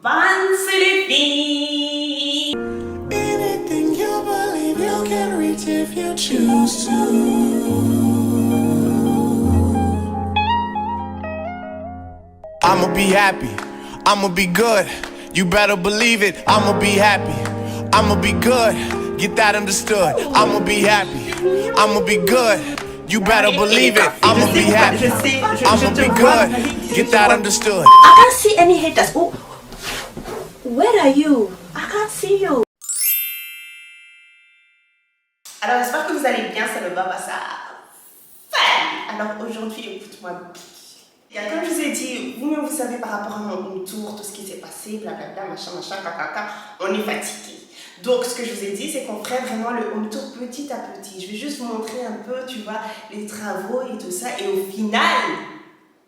Vance les filles. Anything you believe you can reach if you choose to. I'ma be happy, I'ma be good. You better believe it, I'ma be happy, I'ma be good. Get that understood. I'ma be happy, I'ma be good. You better believe it, I'ma be happy, I'ma be good. Get that understood. I can't see any haters. Oh, where are you? I can't see you. Alors j'espère que vous allez bien, c'est le Babassa. Alors aujourd'hui, écoute-moi. Comme je vous ai dit, vous-même vous savez par rapport à mon tour, tout ce qui s'est passé, blablabla, machin, caca, on est fatigué. Donc ce que je vous ai dit, c'est qu'on ferait vraiment le home tour petit à petit. Je vais juste vous montrer un peu, tu vois, les travaux et tout ça. Et au final,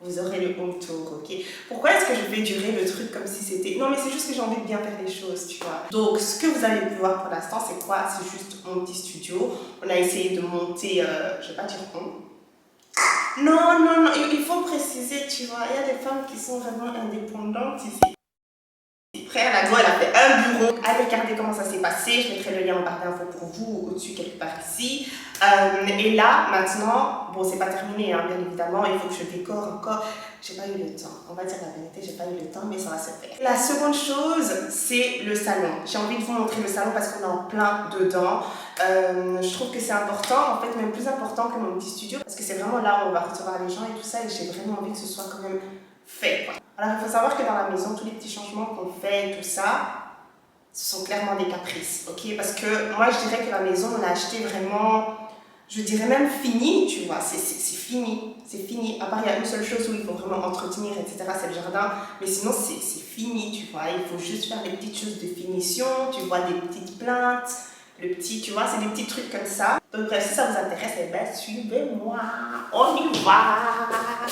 vous aurez le home tour, ok? Pourquoi est-ce que je vais durer le truc comme si c'était... Non, mais c'est juste que j'ai envie de bien faire les choses, tu vois. Donc ce que vous avez pu voir pour l'instant, c'est quoi? C'est juste mon petit studio. On a essayé de monter, je vais pas dire on. Non, il faut préciser, tu vois, il y a des femmes qui sont vraiment indépendantes ici. Après, elle a fait un bureau. Allez regarder comment ça s'est passé. Je mettrai le lien en barre d'infos pour vous, au-dessus quelque part ici. Et là, maintenant, bon, c'est pas terminé, hein, bien évidemment. Il faut que je décore encore. J'ai pas eu le temps. On va dire la vérité, j'ai pas eu le temps, mais ça va se faire. La seconde chose, c'est le salon. J'ai envie de vous montrer le salon parce qu'on est en plein dedans. Je trouve que c'est important, en fait, même plus important que mon petit studio. Parce que c'est vraiment là où on va recevoir les gens et tout ça. Et j'ai vraiment envie que ce soit quand même fait, quoi. Alors, il faut savoir que dans la maison, tous les petits changements qu'on fait et tout ça, ce sont clairement des caprices, ok? Parce que moi, je dirais que la maison, on l'a acheté vraiment, je dirais même fini, tu vois, c'est fini, c'est fini. À part, il y a une seule chose où il faut vraiment entretenir, etc., c'est le jardin. Mais sinon, c'est fini, tu vois. Il faut juste faire des petites choses de finition, tu vois, des petites plaintes, le petit, tu vois, c'est des petits trucs comme ça. Donc, bref, si ça vous intéresse, eh ben, suivez-moi, on y va!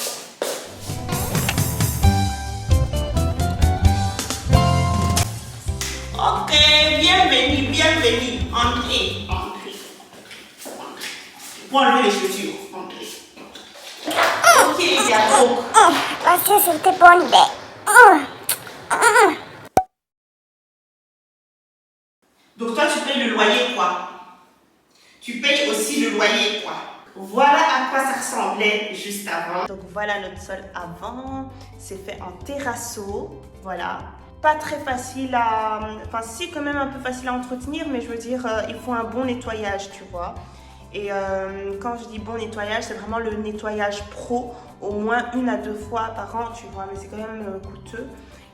Ok, bienvenue, entrez. Pour enlever les chaussures, entrez. Ok, il y a donc. Parce que c'était bonne Donc toi, tu payes le loyer, quoi. Tu payes aussi le loyer, quoi. Voilà à quoi ça ressemblait juste avant. Donc voilà notre sol avant. C'est fait en terrazzo, voilà. Pas très facile à... Enfin si, quand même un peu facile à entretenir, mais je veux dire, il faut un bon nettoyage, tu vois. Et quand je dis bon nettoyage, c'est vraiment le nettoyage pro, au moins 1 à 2 fois par an, tu vois. Mais c'est quand même coûteux.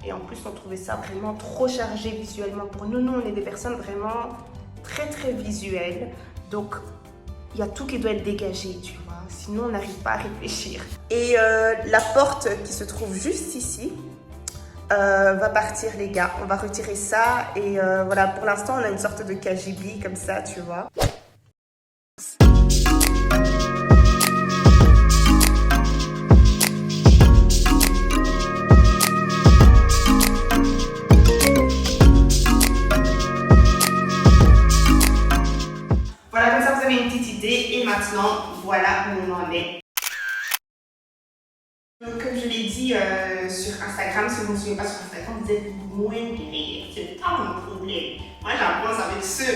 Et en plus, on trouvait ça vraiment trop chargé visuellement pour nous. Nous, on est des personnes vraiment très visuelles. Donc, il y a tout qui doit être dégagé, tu vois. Sinon, on n'arrive pas à réfléchir. Et la porte qui se trouve juste ici, va partir, les gars. On va retirer ça et voilà, pour l'instant on a une sorte de KGB comme ça, tu vois. Voilà, comme ça vous avez une petite idée et maintenant voilà où on en est. Donc, comme je l'ai dit sur Instagram, si vous ne me suivez pas sur Instagram, vous êtes moins derrière. C'est pas mon problème. Moi, j'avance avec ceux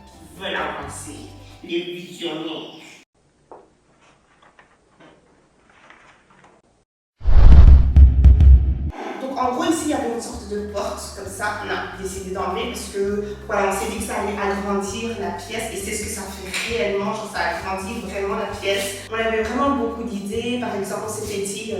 qui veulent avancer, les visionnaires. Donc, en gros, ici, il y avait une sorte de porte comme ça. On a décidé d'enlever parce que, voilà, on s'est dit que ça allait agrandir la pièce et c'est ce que ça fait réellement. Genre, ça agrandit vraiment la pièce. On avait vraiment beaucoup d'idées. Par exemple, on s'était dit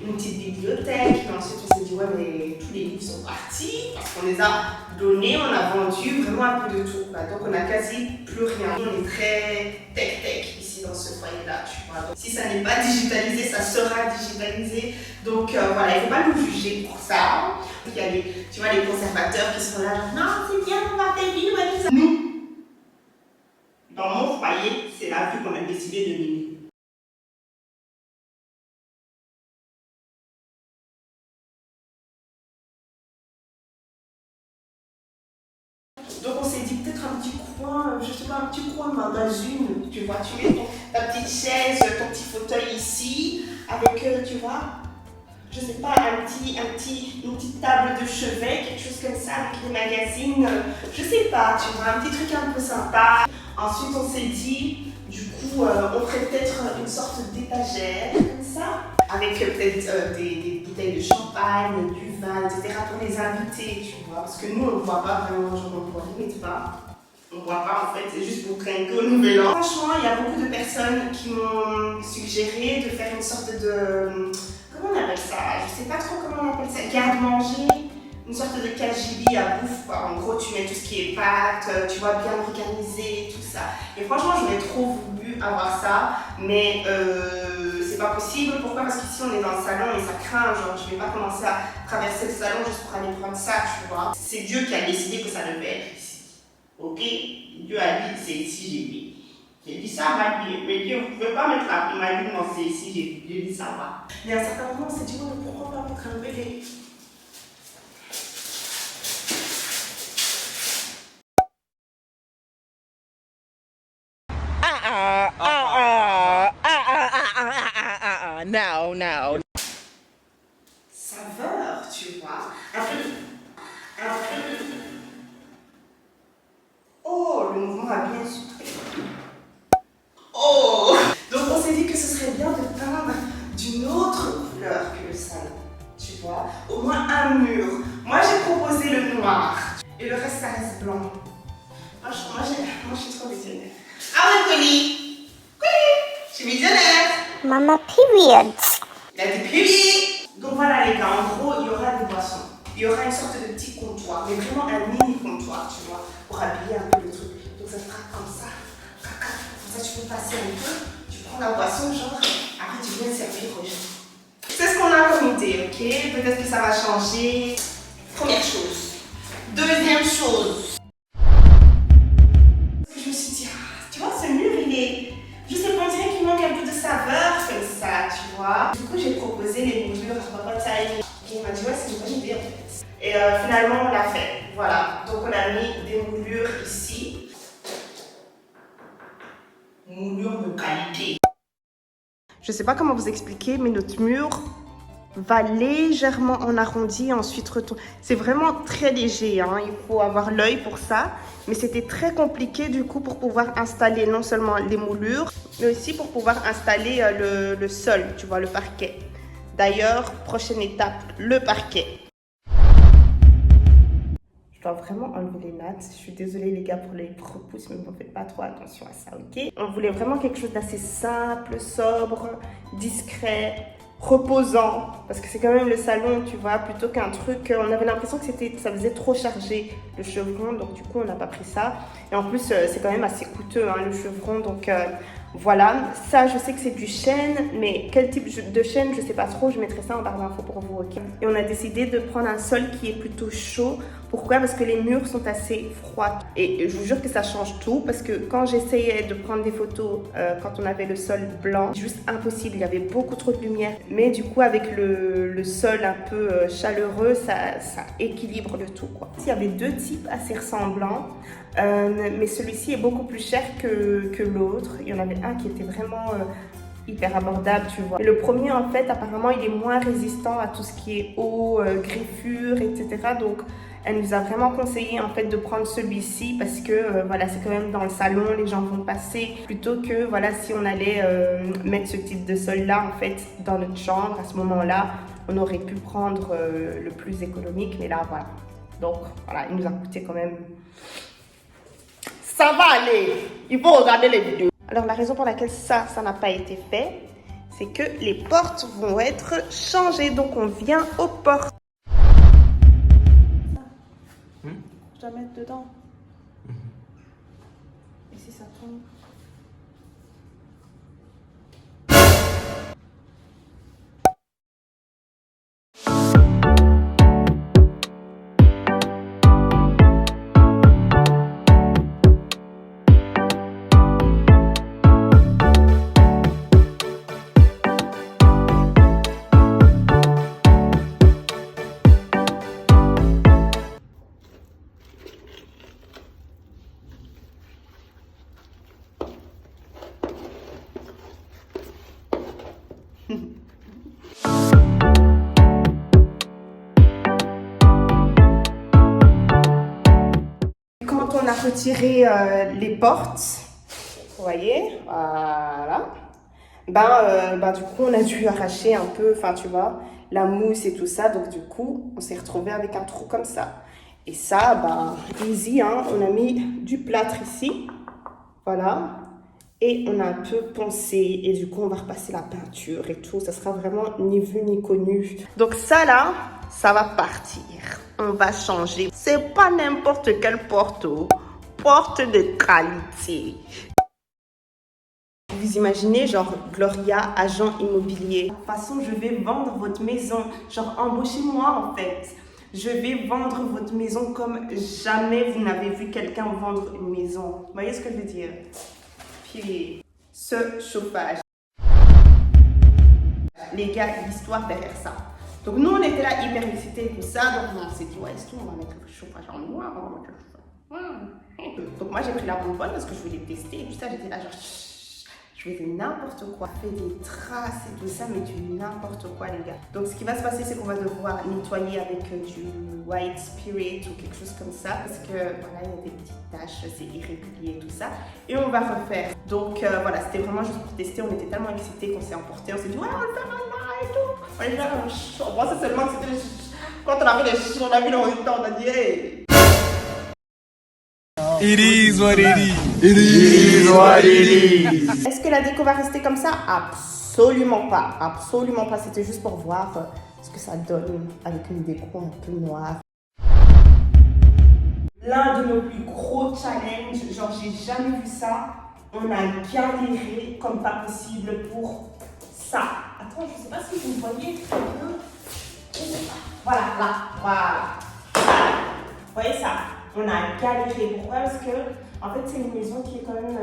une petite bibliothèque. Mais ensuite, on s'est dit, ouais, mais tous les livres sont partis parce qu'on les a donnés, on a vendu vraiment un peu de tout, quoi. Donc, on n'a quasi plus rien. On est très tech ici dans ce foyer-là, tu vois. Donc, si ça n'est pas digitalisé, ça sera digitalisé. Donc, voilà, il ne faut pas nous juger pour ça. Il y a tu vois, les conservateurs qui sont là, genre, non, c'est bien, on va faire vivre et tout ça. Nous, dans mon foyer, c'est la vue qu'on a décidé de mener. Donc on s'est dit peut-être un petit coin, je sais pas, un petit coin magasin, tu vois, tu mets ta petite chaise, ton petit fauteuil ici, avec, tu vois, je sais pas, une petite table de chevet, quelque chose comme ça, avec les magazines, je sais pas, tu vois, un petit truc un peu sympa. Ensuite, on s'est dit, du coup, on ferait peut-être une sorte d'étagère, comme ça, avec peut-être des bouteilles de champagne, du vin, etc. pour les invités, tu vois, parce que nous, on ne boit pas vraiment, genre, on ne limite pas. On ne boit pas en fait, c'est juste pour trinquer au nouvel an. Franchement, il y a beaucoup de personnes qui m'ont suggéré de faire une sorte de... Comment on appelle ça? Je sais pas trop comment on appelle ça. Garde-manger, une sorte de KGB à bouffe quoi. En gros, tu mets tout ce qui est pâtes, tu vois, bien organisé, tout ça. Et franchement, j'aurais trop voulu avoir ça, mais c'est pas possible. Pourquoi? Parce qu'ici, on est dans le salon et ça craint. Genre, je vais pas commencer à traverser le salon juste pour aller prendre ça, tu vois. C'est Dieu qui a décidé que ça devait être ici. Ok? Dieu a dit, c'est ici, j'ai vu. J'ai dit, ça va bien, mais Dieu, vous ne pouvez pas mettre la prime, il m'a dit, non, c'est ici, j'ai dit, ça va. Mais à un certain moment, on s'est dit, pourquoi pas mettre un bébé? No. Saveur, tu vois. Un peu. Oh, le mouvement a bien soufflé. Oh! Donc on s'est dit que ce serait bien de peindre d'une autre couleur que le salon. Tu vois? Au moins un mur. Moi j'ai proposé le noir. Et le reste ça reste blanc. Moi je suis trop visionnaire. Ah ouais, Connie! Je suis visionnaire! Mama periods. Il a des pubis. Donc voilà les gars, en gros, il y aura des boissons. Il y aura une sorte de petit comptoir, mais vraiment un mini comptoir, tu vois, pour habiller un peu le truc. Donc ça sera comme ça. Comme ça, tu peux passer un peu, tu prends la boisson, genre, après tu viens servir aux gens. C'est ce qu'on a comme idée, ok? Peut-être que ça va changer. Première chose. Deuxième chose. Je me suis dit, tu vois, ce mur, il est... Je sais pas, on dirait qu'il manque un peu de saveur comme ça, tu vois. Du coup, j'ai proposé les moulures à Papa Taille. Il m'a dit, ouais, c'est une bonne idée en fait. Et finalement, on l'a fait. Voilà. Donc, on a mis des moulures ici. Moulures de qualité. Je sais pas comment vous expliquer, mais notre mur va légèrement en arrondi, ensuite retourne. C'est vraiment très léger, hein. Il faut avoir l'œil pour ça. Mais c'était très compliqué du coup pour pouvoir installer non seulement les moulures, mais aussi pour pouvoir installer le sol, tu vois, le parquet. D'ailleurs, prochaine étape, le parquet. Je dois vraiment enlever les nattes. Je suis désolée les gars pour les repousses, mais ne faites pas trop attention à ça, ok? On voulait vraiment quelque chose d'assez simple, sobre, discret, reposant, parce que c'est quand même le salon, tu vois, plutôt qu'un truc, on avait l'impression que ça faisait trop chargé le chevron, donc du coup on n'a pas pris ça. Et en plus c'est quand même assez coûteux hein, le chevron, donc voilà. Ça je sais que c'est du chêne, mais quel type de chêne je sais pas trop, je mettrai ça en barre d'infos pour vous, ok? Et on a décidé de prendre un sol qui est plutôt chaud. Pourquoi? Parce que les murs sont assez froids. Et je vous jure que ça change tout, parce que quand j'essayais de prendre des photos quand on avait le sol blanc, juste impossible, il y avait beaucoup trop de lumière. Mais du coup, avec le sol un peu chaleureux, ça équilibre le tout, quoi. Il y avait deux types assez ressemblants, mais celui-ci est beaucoup plus cher que l'autre. Il y en avait un qui était vraiment... hyper abordable, tu vois. Et le premier, en fait, apparemment, il est moins résistant à tout ce qui est eau, griffure, etc. Donc, elle nous a vraiment conseillé, en fait, de prendre celui-ci parce que, voilà, c'est quand même dans le salon, les gens vont passer. Plutôt que, voilà, si on allait mettre ce type de sol-là, en fait, dans notre chambre, à ce moment-là, on aurait pu prendre le plus économique. Mais là, voilà. Donc, voilà, il nous a coûté quand même... Ça va aller! Il faut regarder les vidéos. Alors la raison pour laquelle ça n'a pas été fait, c'est que les portes vont être changées. Donc on vient aux portes. Je dois mettre dedans. Et si ça tombe? on a retiré les portes. Vous voyez, voilà. Du coup, on a dû arracher un peu, enfin, tu vois, la mousse et tout ça. Donc, du coup, on s'est retrouvé avec un trou comme ça. Et ça, easy, hein. On a mis du plâtre ici. Voilà. Et on a un peu poncé. Et du coup, on va repasser la peinture et tout. Ça sera vraiment ni vu ni connu. Donc, ça, là, ça va partir. On va changer. C'est pas n'importe quelle porte. Porte de qualité. Vous imaginez, genre, Gloria, agent immobilier. De toute façon, je vais vendre votre maison. Genre, embauchez-moi, en fait. Je vais vendre votre maison comme jamais vous n'avez vu quelqu'un vendre une maison. Vous voyez ce que je veux dire? Puis, ce chauffage. Les gars, l'histoire derrière ça. Donc, nous, on était là hyper excités et tout ça. Donc, on s'est dit, ouais, est-ce qu'on va mettre le chauffage en noir? On va mettre le chauffage. Donc, moi, j'ai pris la bonbonne parce que je voulais tester. Et tout ça, j'étais là, genre, je faisais n'importe quoi. Je fais des traces et tout ça, mais du n'importe quoi, les gars. Donc, ce qui va se passer, c'est qu'on va devoir nettoyer avec du white spirit ou quelque chose comme ça. Parce que, voilà, il y a des petites taches, c'est irrégulier et tout ça. Et on va refaire. Donc, voilà, c'était vraiment juste pour tester. On était tellement excités qu'on s'est emporté. On s'est dit, ouais, on le fait maintenant et tout. On est là, on pensait seulement que c'était quand on avait le résultat, on a dit, hey. It is what it is. It is what it is. Est-ce que la déco va rester comme ça? Absolument pas. Absolument pas. C'était juste pour voir ce que ça donne avec une déco un peu noire. L'un de nos plus gros challenges, genre j'ai jamais vu ça. On a galéré comme pas possible pour ça. Attends, je sais pas si vous voyez. Voilà, là, voilà. Vous voyez ça? On a galéré. Pourquoi? Parce que, en fait, c'est une maison qui est quand même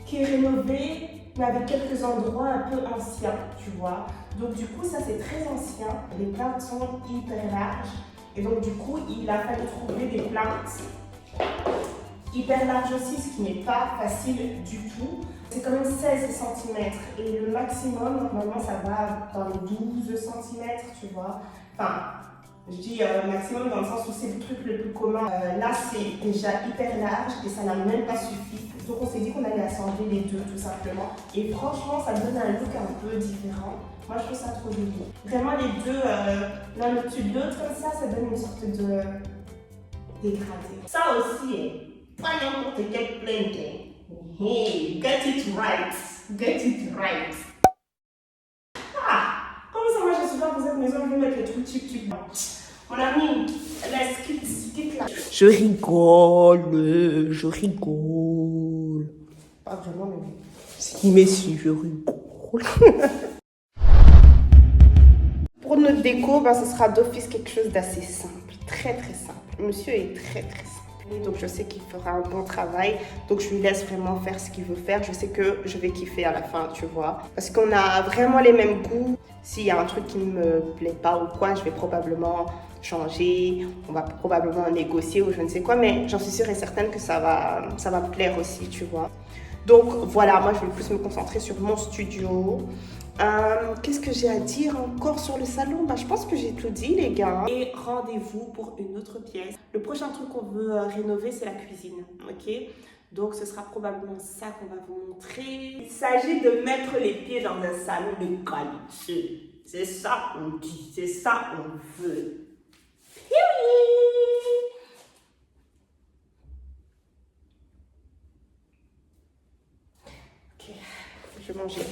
qui est rénovée, mais avec quelques endroits un peu anciens, tu vois. Donc, du coup, ça, c'est très ancien. Les plaintes sont hyper larges. Et donc, du coup, il a fallu trouver des plaintes hyper larges aussi, ce qui n'est pas facile du tout. C'est quand même 16 cm. Et le maximum, normalement, ça va dans les 12 cm, tu vois. Enfin, je dis maximum dans le sens où c'est le truc le plus commun. Là, c'est déjà hyper large et ça n'a même pas suffi. Donc, on s'est dit qu'on allait assembler les deux tout simplement. Et franchement, ça donne un look un peu différent. Moi, je trouve ça trop joli. Vraiment, les deux, l'un au-dessus de l'autre, comme ça donne une sorte de dégradé. Ça aussi, pas n'importe quel planking. Hey, get it right. Get it right. Comment ça, moi, je suis là pour cette maison, je vais mettre les trucs tic-tic. Mon ami, laisse quitte là. Je rigole, je rigole. Pas vraiment, mais si, mais si, je rigole. Pour notre déco, ce sera d'office quelque chose d'assez simple, très très simple. Monsieur est très très simple. Donc je sais qu'il fera un bon travail, donc je lui laisse vraiment faire ce qu'il veut faire. Je sais que je vais kiffer à la fin, tu vois, parce qu'on a vraiment les mêmes goûts. S'il y a un truc qui ne me plaît pas ou quoi, je vais probablement changer, on va probablement négocier ou je ne sais quoi, mais j'en suis sûre et certaine que ça va me plaire aussi, tu vois. Donc voilà, moi je vais plus me concentrer sur mon studio. Qu'est-ce que j'ai à dire encore sur le salon? Je pense que j'ai tout dit, les gars. Et rendez-vous pour une autre pièce. Le prochain truc qu'on veut rénover, c'est la cuisine, ok? Donc ce sera probablement ça qu'on va vous montrer. Il s'agit de mettre les pieds dans un salon de qualité. C'est ça qu'on dit, c'est ça qu'on veut. Ok, je vais manger.